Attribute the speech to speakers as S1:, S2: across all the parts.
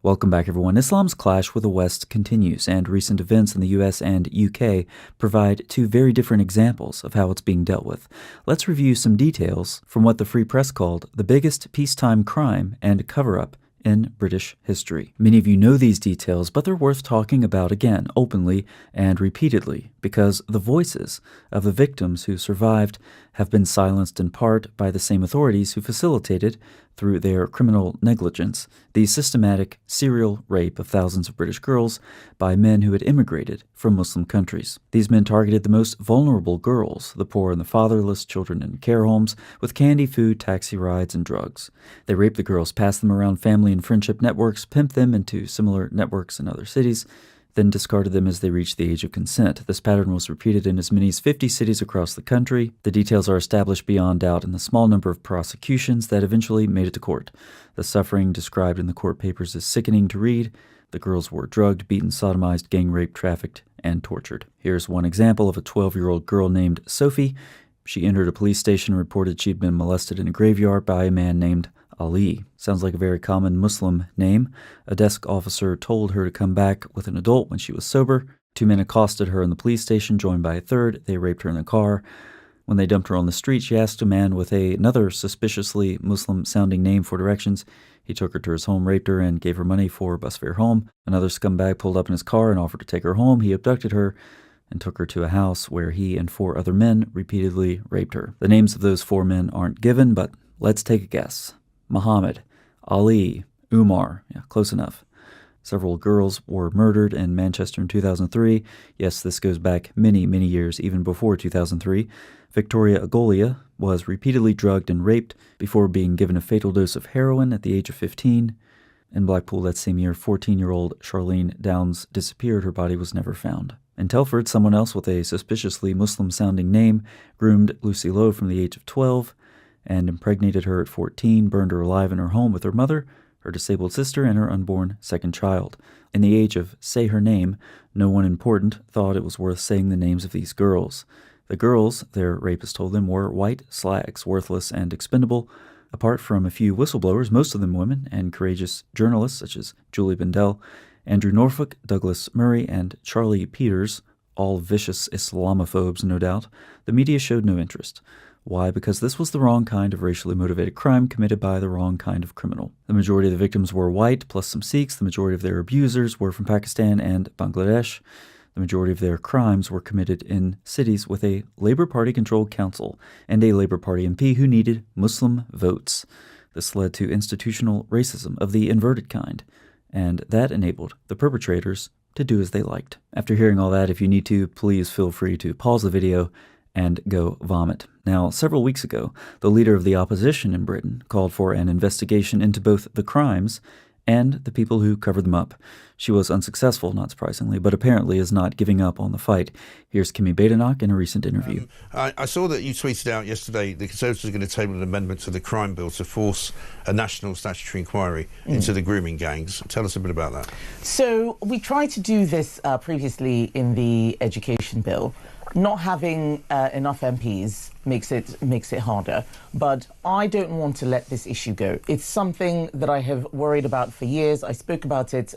S1: Welcome back, everyone. Islam's clash with the West continues, and recent events in the US and UK provide two very different examples of how it's being dealt with. Let's review some details from what the Free Press called the biggest peacetime crime and cover-up in British history. Many of you know these details, but they're worth talking about again, openly and repeatedly, because the voices of the victims who survived have been silenced in part by the same authorities who facilitated, through their criminal negligence, the systematic serial rape of thousands of British girls by men who had immigrated from Muslim countries. These men targeted the most vulnerable girls, the poor and the fatherless, children in care homes, with candy, food, taxi rides, and drugs. They raped the girls, passed them around family and friendship networks, pimped them into similar networks in other cities, then discarded them as they reached the age of consent. This pattern was repeated in as many as 50 cities across the country. The details are established beyond doubt in the small number of prosecutions that eventually made it to court. The suffering described in the court papers is sickening to read. The girls were drugged, beaten, sodomized, gang-raped, trafficked, and tortured. Here's one example of a 12-year-old girl named Sophie. She entered a police station and reported she'd been molested in a graveyard by a man named Ali. Sounds like a very common Muslim name. A desk officer told her to come back with an adult when she was sober. Two men accosted her in the police station, joined by a third. They raped her in the car. When they dumped her on the street, she asked a man with another suspiciously Muslim-sounding name for directions. He took her to his home, raped her, and gave her money for bus fare home. Another scumbag pulled up in his car and offered to take her home. He abducted her and took her to a house where he and 4 other men repeatedly raped her. The names of those 4 men aren't given, but let's take a guess. Muhammad, Ali, Umar. Yeah, close enough. Several girls were murdered in Manchester in 2003. Yes, this goes back many, many years, even before 2003. Victoria Agolia was repeatedly drugged and raped before being given a fatal dose of heroin at the age of 15. In Blackpool that same year, 14-year-old Charlene Downs disappeared. Her body was never found. In Telford, someone else with a suspiciously Muslim-sounding name groomed Lucy Lowe from the age of 12 and impregnated her at 14, burned her alive in her home with her mother, her disabled sister, and her unborn second child. In the age of say her name, no one important thought it was worth saying the names of these girls. The girls, their rapist told them, were white slags, worthless and expendable. Apart from a few whistleblowers, most of them women, and courageous journalists such as Julie Bindel, Andrew Norfolk, Douglas Murray, and Charlie Peters, all vicious Islamophobes, no doubt, the media showed no interest. Why? Because this was the wrong kind of racially motivated crime committed by the wrong kind of criminal. The majority of the victims were white, plus some Sikhs. The majority of their abusers were from Pakistan and Bangladesh. The majority of their crimes were committed in cities with a Labour Party-controlled council and a Labour Party MP who needed Muslim votes. This led to institutional racism of the inverted kind, and that enabled the perpetrators to do as they liked. After hearing all that, if you need to, please feel free to pause the video and go vomit. Now, several weeks ago, the leader of the opposition in Britain called for an investigation into both the crimes and the people who covered them up. She was unsuccessful, not surprisingly, but apparently is not giving up on the fight. Here's Kimi Badenoch in a recent interview.
S2: I saw that you tweeted out yesterday the Conservatives are going to table an amendment to the crime bill to force a national statutory inquiry into the grooming gangs. Tell us a bit about that.
S3: So we tried to do this previously in the education bill. Not having enough MPs makes it harder, but I don't want to let this issue go. It's something that I have worried about for years. I spoke about it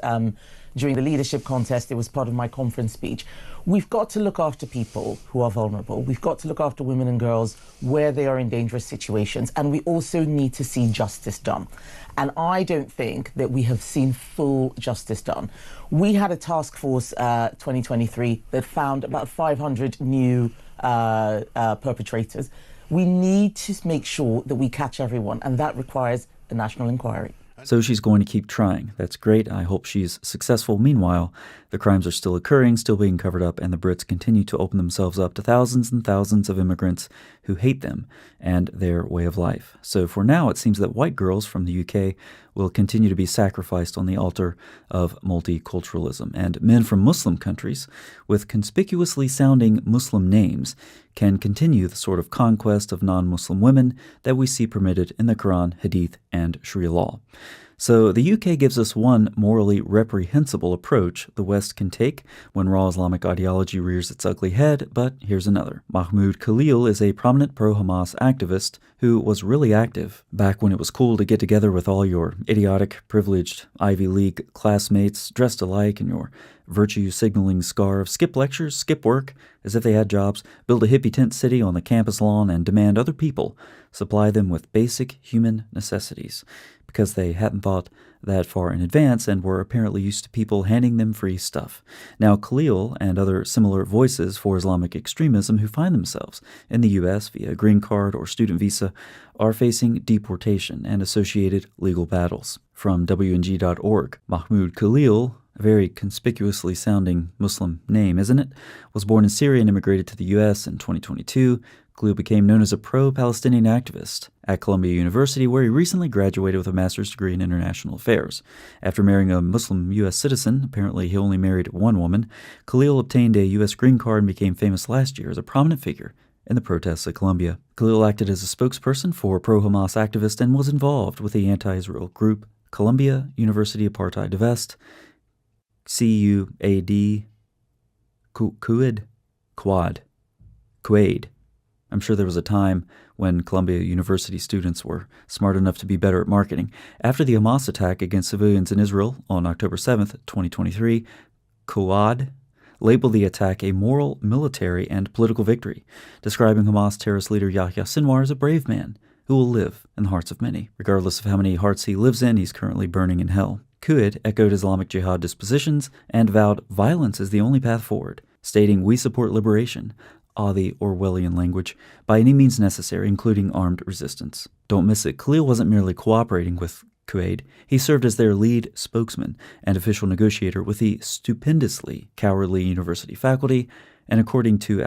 S3: during the leadership contest. It was part of my conference speech. We've got to look after people who are vulnerable. We've got to look after women and girls where they are in dangerous situations, and we also need to see justice done. And I don't think that we have seen full justice done. We had a task force 2023 that found about 500 new perpetrators. We need to make sure that we catch everyone, and that requires a national inquiry.
S1: So she's going to keep trying. That's great. I hope she's successful. Meanwhile, the crimes are still occurring, still being covered up, and the Brits continue to open themselves up to thousands and thousands of immigrants who hate them and their way of life. So for now, it seems that white girls from the UK will continue to be sacrificed on the altar of multiculturalism, and men from Muslim countries with conspicuously sounding Muslim names can continue the sort of conquest of non-Muslim women that we see permitted in the Quran, Hadith, and Sharia law. So the UK gives us one morally reprehensible approach the West can take when raw Islamic ideology rears its ugly head, but here's another. Mahmoud Khalil is a prominent pro-Hamas activist who was really active back when it was cool to get together with all your idiotic, privileged Ivy League classmates dressed alike in your virtue-signaling scarves, skip lectures, skip work as if they had jobs, build a hippie tent city on the campus lawn, and demand other people supply them with basic human necessities because they hadn't thought that far in advance and were apparently used to people handing them free stuff. Now, Khalil and other similar voices for Islamic extremism who find themselves in the U.S. via green card or student visa are facing deportation and associated legal battles. From WNG.org, Mahmoud Khalil, a very conspicuously sounding Muslim name, isn't it, was born in Syria and immigrated to the U.S. in 2022. Khalil became known as a pro-Palestinian activist at Columbia University, where he recently graduated with a master's degree in international affairs. After marrying a Muslim U.S. citizen, apparently he only married one woman, Khalil obtained a U.S. green card and became famous last year as a prominent figure in the protests at Columbia. Khalil acted as a spokesperson for pro-Hamas activists and was involved with the anti-Israel group Columbia University Apartheid Divest, CUAD, Quaid. I'm sure there was a time when Columbia University students were smart enough to be better at marketing. After the Hamas attack against civilians in Israel on October 7th, 2023, Quad labeled the attack a moral, military, and political victory, describing Hamas terrorist leader Yahya Sinwar as a brave man who will live in the hearts of many. Regardless of how many hearts he lives in, he's currently burning in hell. Quaid echoed Islamic Jihad dispositions and vowed violence is the only path forward, stating, "We support liberation," the Orwellian language, by any means necessary, including armed resistance. Don't miss it. Khalil wasn't merely cooperating with Quaid. He served as their lead spokesman and official negotiator with the stupendously cowardly university faculty, and according to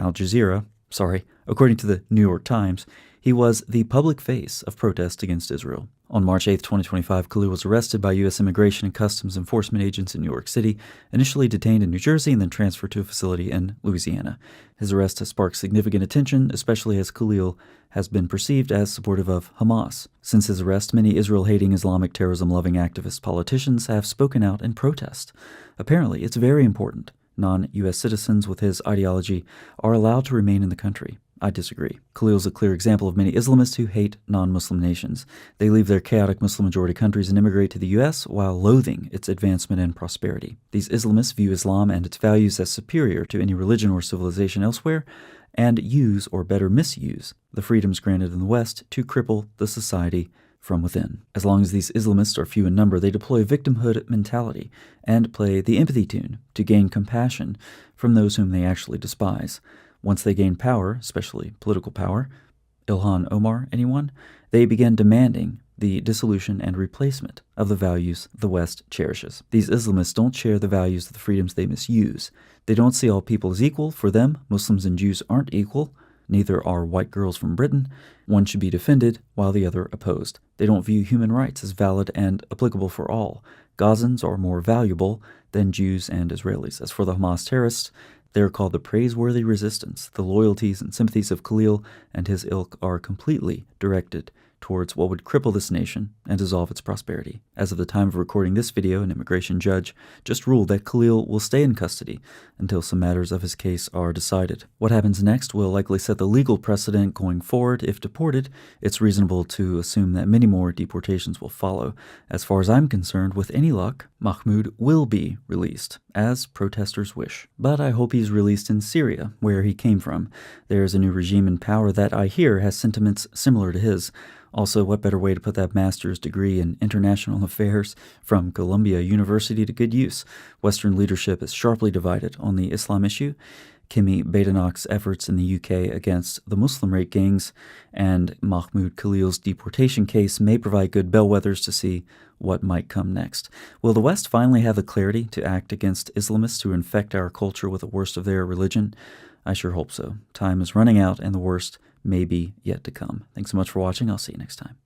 S1: according to the New York Times, he was the public face of protest against Israel. On March 8, 2025, Khalil was arrested by U.S. Immigration and Customs Enforcement agents in New York City, initially detained in New Jersey and then transferred to a facility in Louisiana. His arrest has sparked significant attention, especially as Khalil has been perceived as supportive of Hamas. Since his arrest, many Israel-hating, Islamic terrorism-loving activist politicians have spoken out in protest. Apparently, it's very important non-U.S. citizens with his ideology are allowed to remain in the country. I disagree. Khalil is a clear example of many Islamists who hate non-Muslim nations. They leave their chaotic Muslim-majority countries and immigrate to the U.S. while loathing its advancement and prosperity. These Islamists view Islam and its values as superior to any religion or civilization elsewhere, and use, or better misuse, the freedoms granted in the West to cripple the society from within. As long as these Islamists are few in number, they deploy a victimhood mentality and play the empathy tune to gain compassion from those whom they actually despise. Once they gain power, especially political power, Ilhan Omar, anyone, they begin demanding the dissolution and replacement of the values the West cherishes. These Islamists don't share the values of the freedoms they misuse. They don't see all people as equal. For them, Muslims and Jews aren't equal. Neither are white girls from Britain. One should be defended while the other opposed. They don't view human rights as valid and applicable for all. Gazans are more valuable than Jews and Israelis. As for the Hamas terrorists, they are called the praiseworthy resistance. The loyalties and sympathies of Khalil and his ilk are completely directed towards what would cripple this nation and dissolve its prosperity. As of the time of recording this video, an immigration judge just ruled that Khalil will stay in custody until some matters of his case are decided. What happens next will likely set the legal precedent going forward. If deported, it's reasonable to assume that many more deportations will follow. As far as I'm concerned, with any luck, Mahmoud will be released, as protesters wish. But I hope he's released in Syria, where he came from. There is a new regime in power that I hear has sentiments similar to his. Also, what better way to put that master's degree in international affairs from Columbia University to good use? Western leadership is sharply divided on the Islam issue. Kimi Badenoch's efforts in the UK against the Muslim rape gangs and Mahmoud Khalil's deportation case may provide good bellwethers to see what might come next. Will the West finally have the clarity to act against Islamists who infect our culture with the worst of their religion? I sure hope so. Time is running out and the worst may be yet to come. Thanks so much for watching. I'll see you next time.